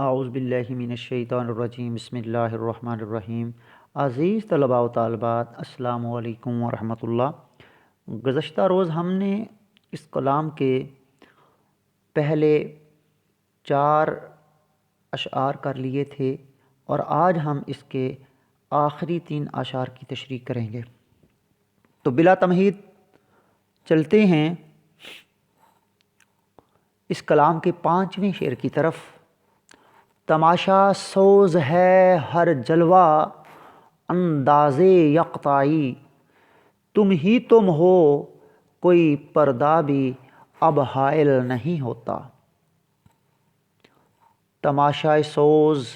اعوذ باللہ من الشیطان الرجیم بسم اللہ الرحمن الرحیم۔ عزیز طلباء و طالبات، السلام علیکم ورحمۃ اللہ۔ گزشتہ روز ہم نے اس کلام کے پہلے 4 اشعار کر لیے تھے اور آج ہم اس کے آخری 3 اشعار کی تشریح کریں گے۔ تو بلا تمہید چلتے ہیں اس کلام کے 5ویں شعر کی طرف۔ تماشا سوز ہے ہر جلوہ انداز یکتائی، تم ہی تم ہو کوئی پردہ بھی اب حائل نہیں ہوتا۔ تماشا سوز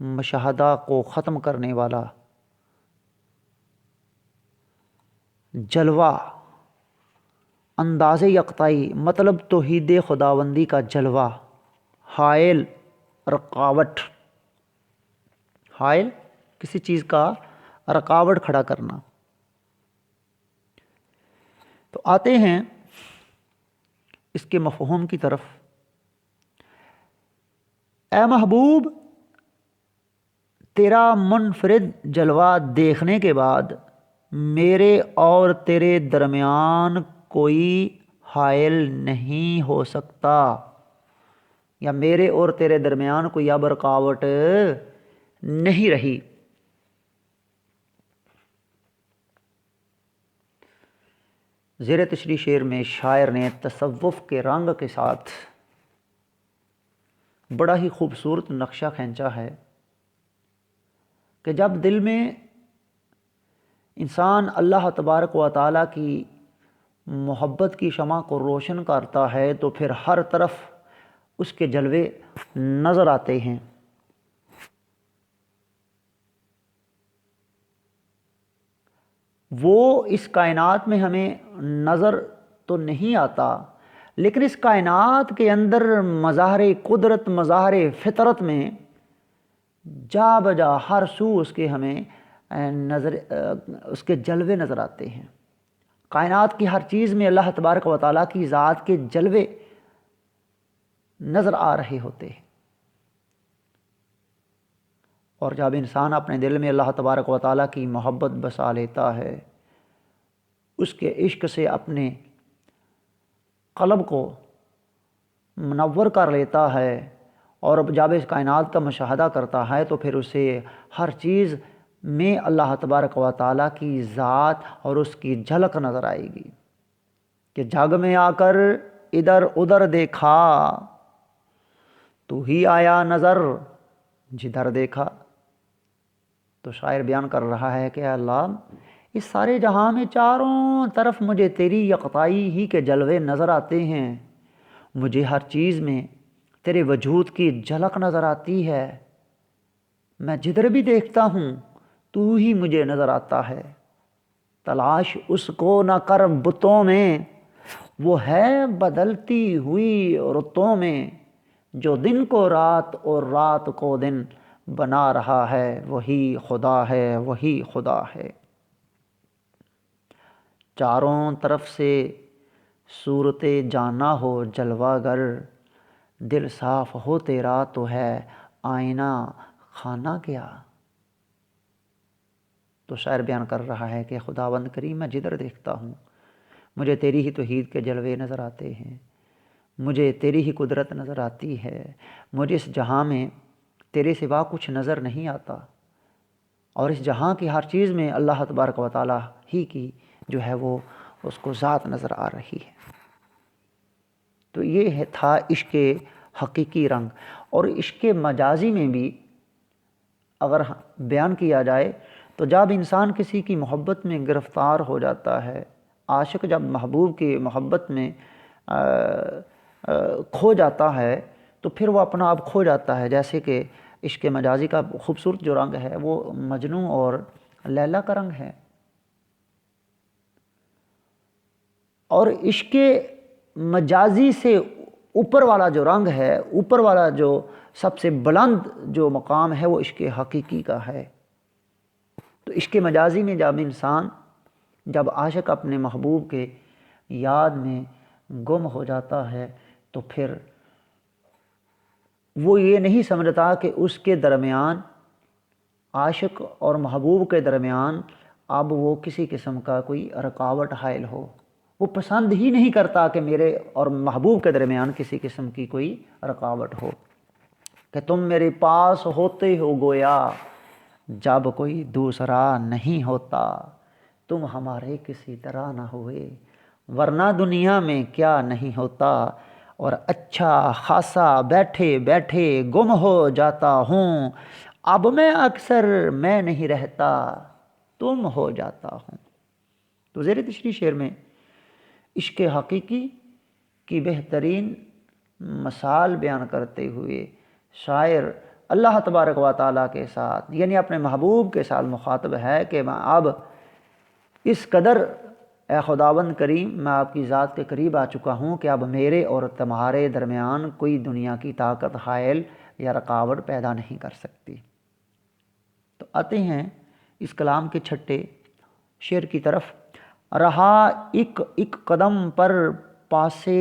مشاہدہ کو ختم کرنے والا، جلوہ انداز یکتائی مطلب توحید خداوندی کا جلوہ، حائل رکاوٹ، حائل کسی چیز کا رکاوٹ کھڑا کرنا۔ تو آتے ہیں اس کے مفہوم کی طرف۔ اے محبوب، تیرا منفرد جلوہ دیکھنے کے بعد میرے اور تیرے درمیان کوئی حائل نہیں ہو سکتا، یا میرے اور تیرے درمیان کوئی اب رکاوٹ نہیں رہی۔ زیر تشریح شعر میں شاعر نے تصوف کے رنگ کے ساتھ بڑا ہی خوبصورت نقشہ کھینچا ہے کہ جب دل میں انسان اللہ تبارک و تعالیٰ کی محبت کی شمع کو روشن کرتا ہے تو پھر ہر طرف اس کے جلوے نظر آتے ہیں۔ وہ اس کائنات میں ہمیں نظر تو نہیں آتا، لیکن اس کائنات کے اندر مظاہر قدرت، مظاہر فطرت میں جا بجا ہر سو اس کے ہمیں اس کے جلوے نظر آتے ہیں۔ کائنات کی ہر چیز میں اللہ تبارک و تعالیٰ کی ذات کے جلوے نظر آ رہے ہوتے ہیں۔ اور جب انسان اپنے دل میں اللہ تبارک و تعالیٰ کی محبت بسا لیتا ہے، اس کے عشق سے اپنے قلب کو منور کر لیتا ہے، اور جب اس کائنات کا مشاہدہ کرتا ہے تو پھر اسے ہر چیز میں اللہ تبارک و تعالیٰ کی ذات اور اس کی جھلک نظر آئے گی کہ جگ میں آ کر ادھر ادھر دیکھا، تو ہی آیا نظر جدھر دیکھا۔ تو شاعر بیان کر رہا ہے کہ اے اللہ، اس سارے جہاں میں چاروں طرف مجھے تیری یکتائی ہی کے جلوے نظر آتے ہیں، مجھے ہر چیز میں تیرے وجود کی جھلک نظر آتی ہے، میں جدھر بھی دیکھتا ہوں تو ہی مجھے نظر آتا ہے۔ تلاش اس کو نہ کر بتوں میں، وہ ہے بدلتی ہوئی رتوں میں، جو دن کو رات اور رات کو دن بنا رہا ہے، وہی خدا ہے، وہی خدا ہے۔ چاروں طرف سے صورت جانا ہو جلوہ گر، دل صاف ہو تیرا تو ہے آئینہ خانہ کیا۔ تو شاعر بیان کر رہا ہے کہ خداوند کریم، میں جدھر دیکھتا ہوں مجھے تیری ہی توحید کے جلوے نظر آتے ہیں، مجھے تیری ہی قدرت نظر آتی ہے، مجھے اس جہاں میں تیرے سوا کچھ نظر نہیں آتا، اور اس جہاں کی ہر چیز میں اللہ تبارک و تعالیٰ ہی کی جو ہے وہ اس کو ذات نظر آ رہی ہے۔ تو یہ تھا عشق حقیقی رنگ۔ اور عشق مجازی میں بھی اگر بیان کیا جائے تو جب انسان کسی کی محبت میں گرفتار ہو جاتا ہے، عاشق جب محبوب کی محبت میں کھو جاتا ہے تو پھر وہ اپنا آپ کھو جاتا ہے۔ جیسے کہ عشق مجازی کا خوبصورت جو رنگ ہے وہ مجنوں اور لیلا کا رنگ ہے، اور عشق مجازی سے اوپر والا جو رنگ ہے، اوپر والا جو سب سے بلند جو مقام ہے وہ عشق حقیقی کا ہے۔ تو عشق مجازی میں جب عاشق اپنے محبوب کے یاد میں گم ہو جاتا ہے تو پھر وہ یہ نہیں سمجھتا کہ اس کے درمیان، عاشق اور محبوب کے درمیان اب وہ کسی قسم کا کوئی رکاوٹ حائل ہو۔ وہ پسند ہی نہیں کرتا کہ میرے اور محبوب کے درمیان کسی قسم کی کوئی رکاوٹ ہو، کہ تم میرے پاس ہوتے ہو گویا جب کوئی دوسرا نہیں ہوتا، تم ہمارے کسی طرح نہ ہوئے ورنہ دنیا میں کیا نہیں ہوتا، اور اچھا خاصا بیٹھے بیٹھے گم ہو جاتا ہوں، اب میں اکثر میں نہیں رہتا تم ہو جاتا ہوں۔ تو زیر تشریح شعر میں عشق حقیقی کی بہترین مثال بیان کرتے ہوئے شاعر اللہ تبارک و تعالیٰ کے ساتھ، یعنی اپنے محبوب کے ساتھ مخاطب ہے کہ میں اب اس قدر اے خداوند کریم میں آپ کی ذات کے قریب آ چکا ہوں کہ اب میرے اور تمہارے درمیان کوئی دنیا کی طاقت حائل یا رکاوٹ پیدا نہیں کر سکتی۔ تو آتے ہیں اس کلام کے چھٹے شعر کی طرف۔ رہا ایک ایک قدم پر پاسے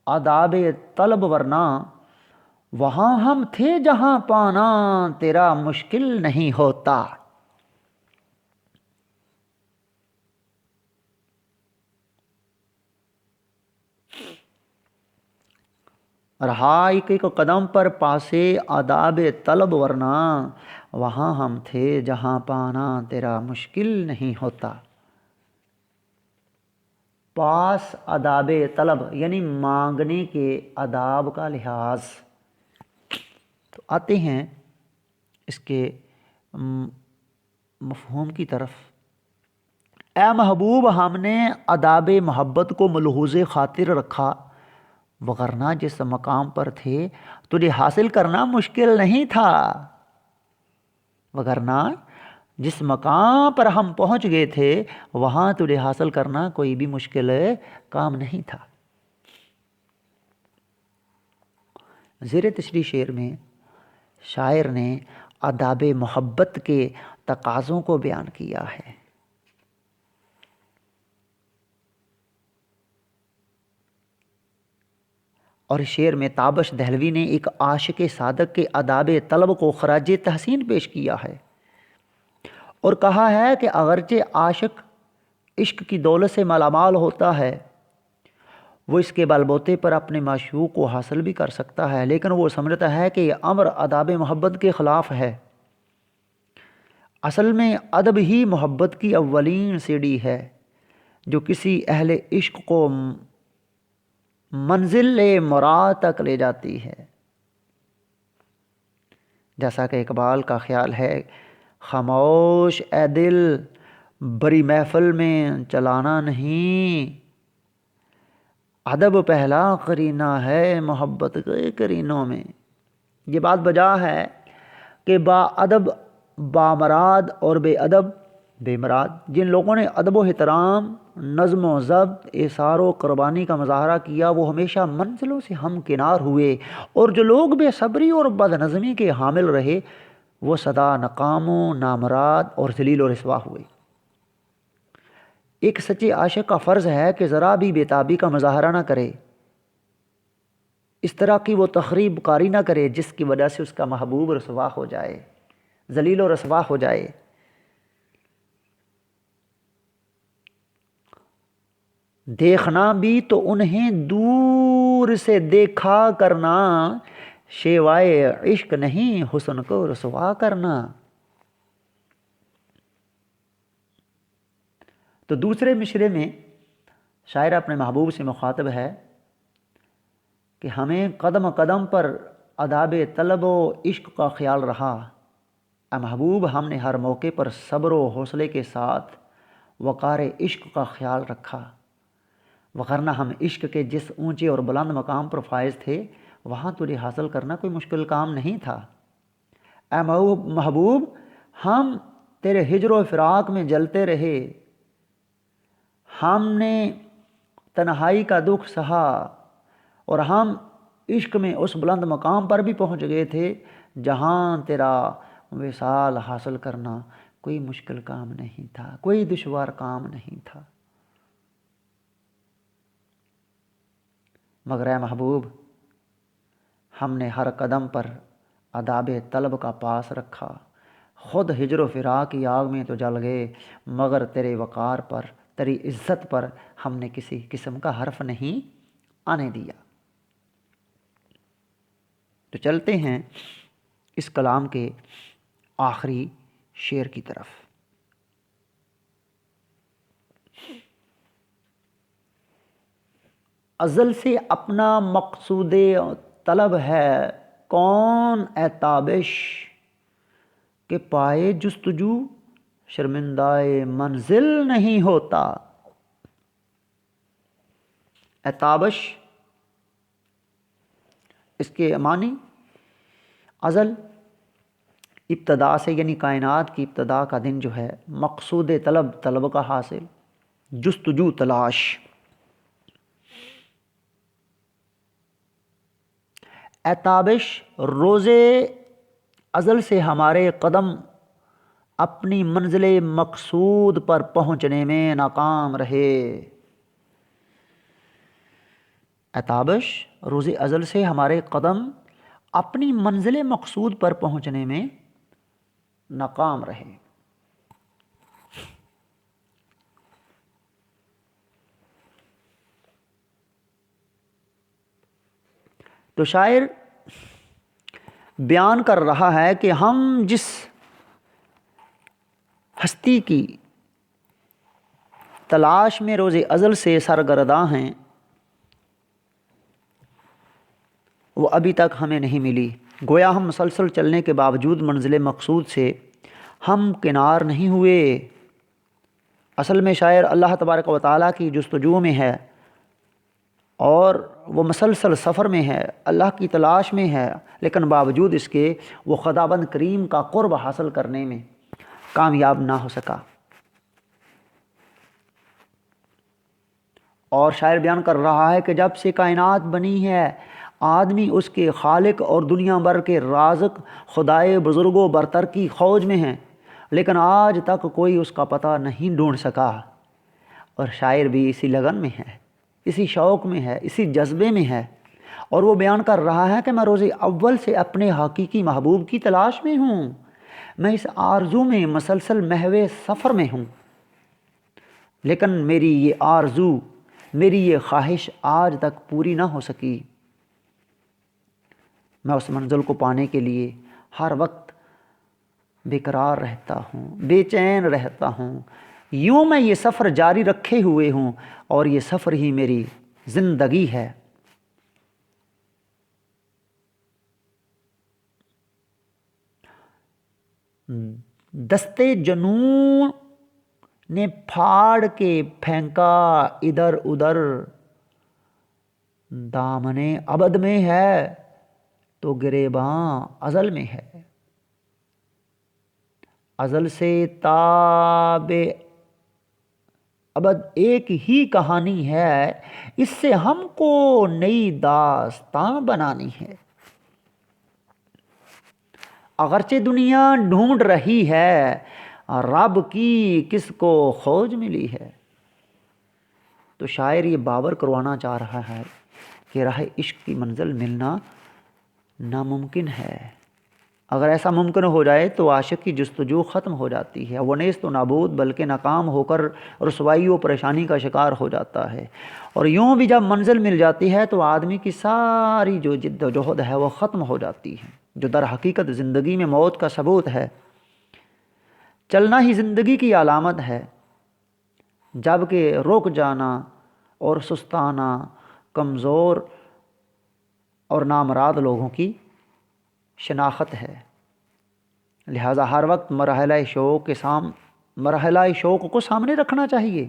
آداب طلب ورنہ، وہاں ہم تھے جہاں پانا تیرا مشکل نہیں ہوتا۔ رہا ایک ایک قدم پر پاسے آداب طلب ورنہ، وہاں ہم تھے جہاں پانا تیرا مشکل نہیں ہوتا۔ پاس آداب طلب یعنی مانگنے کے آداب کا لحاظ۔ تو آتے ہیں اس کے مفہوم کی طرف۔ اے محبوب ہم نے آداب محبت کو ملحوظ خاطر رکھا، وگرنہ جس مقام پر تھے تجھے حاصل کرنا مشکل نہیں تھا، وگرنہ جس مقام پر ہم پہنچ گئے تھے وہاں تجھے حاصل کرنا کوئی بھی مشکل کام نہیں تھا۔ زیر تشریح شعر میں شاعر نے آداب محبت کے تقاضوں کو بیان کیا ہے۔ اور شعر میں تابش دہلوی نے ایک عاشق صادق کے آداب طلب کو خراج تحسین پیش کیا ہے اور کہا ہے کہ اگرچہ عاشق عشق کی دولت سے مالا مال ہوتا ہے، وہ اس کے بل بوتے پر اپنے معشوق کو حاصل بھی کر سکتا ہے، لیکن وہ سمجھتا ہے کہ یہ امر آداب محبت کے خلاف ہے۔ اصل میں ادب ہی محبت کی اولین سیڑھی ہے جو کسی اہل عشق کو منزل مراد تک لے جاتی ہے۔ جیسا کہ اقبال کا خیال ہے، خاموش اے دل بری محفل میں چلانا نہیں، ادب پہلا قرینہ ہے محبت کے قرینوں میں۔ یہ بات بجا ہے کہ با ادب بامراد اور بے ادب بے مراد۔ جن لوگوں نے ادب و احترام، نظم و ضبط، ایثار و قربانی کا مظاہرہ کیا وہ ہمیشہ منزلوں سے ہمکنار ہوئے، اور جو لوگ بے صبری اور بد نظمی کے حامل رہے وہ سدا ناکام و نامراد اور ذلیل و رسوا ہوئے۔ ایک سچے عاشق کا فرض ہے کہ ذرا بھی بےتابی کا مظاہرہ نہ کرے، اس طرح کی وہ تخریب کاری نہ کرے جس کی وجہ سے اس کا محبوب رسوا ہو جائے، ذلیل و رسوا ہو جائے۔ دیکھنا بھی تو انہیں دور سے دیکھا کرنا، شیوائے عشق نہیں حسن کو رسوا کرنا۔ تو دوسرے مشرے میں شاعر اپنے محبوب سے مخاطب ہے کہ ہمیں قدم قدم پر آداب طلب و عشق کا خیال رہا، اے محبوب ہم نے ہر موقع پر صبر و حوصلے کے ساتھ وقار عشق کا خیال رکھا، وگرنہ ہم عشق کے جس اونچے اور بلند مقام پر فائز تھے وہاں تجھے حاصل کرنا کوئی مشکل کام نہیں تھا۔ اے محبوب ہم تیرے ہجر و فراق میں جلتے رہے، ہم نے تنہائی کا دکھ سہا، اور ہم عشق میں اس بلند مقام پر بھی پہنچ گئے تھے جہاں تیرا وصال حاصل کرنا کوئی مشکل کام نہیں تھا، کوئی دشوار کام نہیں تھا۔ مگر اے محبوب ہم نے ہر قدم پر آداب طلب کا پاس رکھا، خود ہجر و فراق کی آگ میں تو جل گئے، مگر تیرے وقار پر، تیری عزت پر ہم نے کسی قسم کا حرف نہیں آنے دیا۔ تو چلتے ہیں اس کلام کے آخری شعر کی طرف۔ ازل سے اپنا مقصود طلب ہے کون اے تابش، کہ پائے جستجو شرمندہ منزل نہیں ہوتا۔ اے تابش، اس کے معنی ازل ابتدا سے، یعنی کائنات کی ابتدا کا دن جو ہے، مقصود طلب، طلب کا حاصل، جستجو تلاش۔ اے تابش، روز ازل سے ہمارے قدم اپنی منزل مقصود پر پہنچنے میں ناکام رہے۔ اے تابش، روز ازل سے ہمارے قدم اپنی منزل مقصود پر پہنچنے میں ناکام رہے۔ تو شاعر بیان کر رہا ہے کہ ہم جس ہستی کی تلاش میں روز ازل سے سرگرداں ہیں، وہ ابھی تک ہمیں نہیں ملی۔ گویا ہم مسلسل چلنے کے باوجود منزل مقصود سے ہم کنار نہیں ہوئے۔ اصل میں شاعر اللہ تبارک و تعالیٰ کی جستجو میں ہے، اور وہ مسلسل سفر میں ہے، اللہ کی تلاش میں ہے، لیکن باوجود اس کے وہ خداوند کریم کا قرب حاصل کرنے میں کامیاب نہ ہو سکا۔ اور شاعر بیان کر رہا ہے کہ جب سے کائنات بنی ہے، آدمی اس کے خالق اور دنیا بھر کے رازق خدائے بزرگ و برتر کی کھوج میں ہیں، لیکن آج تک کوئی اس کا پتہ نہیں ڈھونڈ سکا۔ اور شاعر بھی اسی لگن میں ہے، اسی شوق میں ہے، اسی جذبے میں ہے، اور وہ بیان کر رہا ہے کہ میں روز اول سے اپنے حقیقی محبوب کی تلاش میں ہوں، میں اس آرزو میں مسلسل محو سفر میں ہوں، لیکن میری یہ آرزو، میری یہ خواہش آج تک پوری نہ ہو سکی۔ میں اس منزل کو پانے کے لیے ہر وقت بے قرار رہتا ہوں، بے چین رہتا ہوں، یوں میں یہ سفر جاری رکھے ہوئے ہوں، اور یہ سفر ہی میری زندگی ہے۔ دستے جنون نے پھاڑ کے پھینکا ادھر ادھر، دامن ابد میں ہے تو گریباں ازل میں ہے۔ ازل سے تاب ابد ایک ہی کہانی ہے، اس سے ہم کو نئی داستاں بنانی ہے۔ اگرچہ دنیا ڈھونڈ رہی ہے، رب کی کس کو کھوج ملی ہے۔ تو شاعر یہ باور کروانا چاہ رہا ہے کہ راہ عشق کی منزل ملنا ناممکن ہے۔ اگر ایسا ممکن ہو جائے تو عاشق کی جستجو ختم ہو جاتی ہے، وہ نیست و نابود بلکہ ناکام ہو کر رسوائی و پریشانی کا شکار ہو جاتا ہے۔ اور یوں بھی جب منزل مل جاتی ہے تو آدمی کی ساری جو جد و جہد ہے وہ ختم ہو جاتی ہے، جو در حقیقت زندگی میں موت کا ثبوت ہے۔ چلنا ہی زندگی کی علامت ہے، جبکہ رک جانا اور سستانا کمزور اور نامراد لوگوں کی شناخت ہے۔ لہٰذا ہر وقت مرحلہ شوق کو سامنے رکھنا چاہیے۔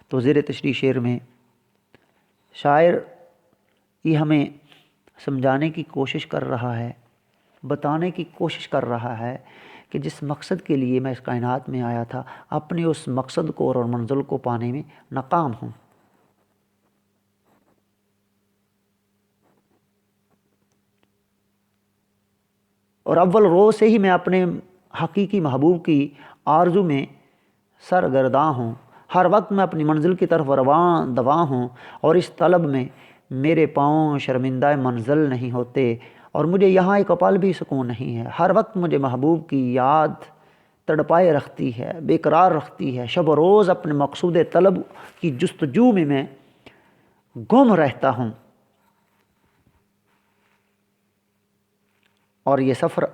تو زیر تشریح شعر میں شاعر یہ ہمیں سمجھانے کی کوشش کر رہا ہے، بتانے کی کوشش کر رہا ہے کہ جس مقصد کے لیے میں اس کائنات میں آیا تھا، اپنے اس مقصد کو اور منزل کو پانے میں ناکام ہوں۔ اور اول روز سے ہی میں اپنے حقیقی محبوب کی آرزو میں سرگرداں ہوں، ہر وقت میں اپنی منزل کی طرف رواں دواں ہوں، اور اس طلب میں میرے پاؤں شرمندہ منزل نہیں ہوتے، اور مجھے یہاں ایک پل بھی سکون نہیں ہے۔ ہر وقت مجھے محبوب کی یاد تڑپائے رکھتی ہے، بے قرار رکھتی ہے۔ شب و روز اپنے مقصود طلب کی جستجو میں گم رہتا ہوں، اور یہ سفر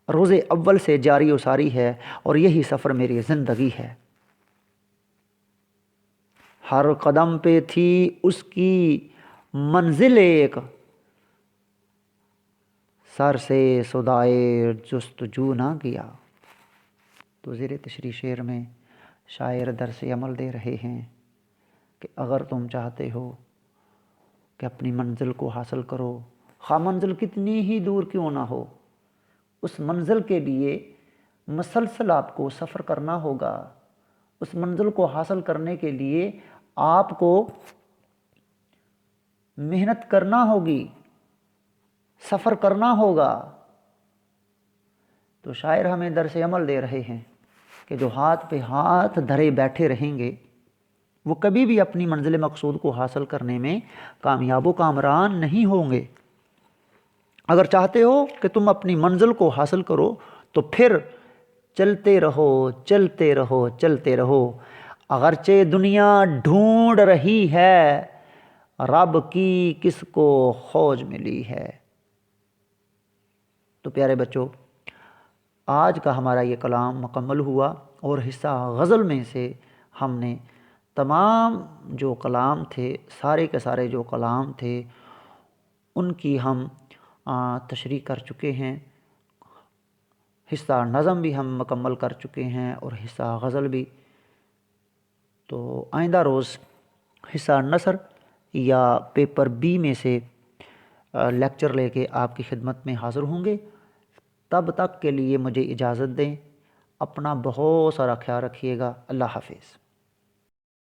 روز اول سے جاری و ساری ہے، اور یہی سفر میری زندگی ہے۔ ہر قدم پہ تھی اس کی منزل ایک، سر سے صدائے جستجو نہ کیا۔ تو زیر تشریح شعر میں شاعر درس عمل دے رہے ہیں کہ اگر تم چاہتے ہو کہ اپنی منزل کو حاصل کرو، خواہ منزل کتنی ہی دور کیوں نہ ہو، اس منزل کے لیے مسلسل آپ کو سفر کرنا ہوگا۔ اس منزل کو حاصل کرنے کے لیے آپ کو محنت کرنا ہوگی، سفر کرنا ہوگا۔ تو شاعر ہمیں درس عمل دے رہے ہیں کہ جو ہاتھ پہ ہاتھ دھرے بیٹھے رہیں گے وہ کبھی بھی اپنی منزل مقصود کو حاصل کرنے میں کامیاب و کامران نہیں ہوں گے۔ اگر چاہتے ہو کہ تم اپنی منزل کو حاصل کرو تو پھر چلتے رہو، چلتے رہو، چلتے رہو۔ اگرچہ دنیا ڈھونڈ رہی ہے، رب کی کس کو کھوج ملی ہے۔ تو پیارے بچوں، آج کا ہمارا یہ کلام مکمل ہوا، اور حصہ غزل میں سے ہم نے تمام جو کلام تھے، سارے کے سارے جو کلام تھے، ان کی ہم تشریح کر چکے ہیں۔ حصہ نظم بھی ہم مکمل کر چکے ہیں، اور حصہ غزل بھی۔ تو آئندہ روز حصہ نثر یا پیپر بی میں سے لیکچر لے کے آپ کی خدمت میں حاضر ہوں گے۔ تب تک کے لیے مجھے اجازت دیں۔ اپنا بہت سارا خیال رکھیے گا۔ اللہ حافظ۔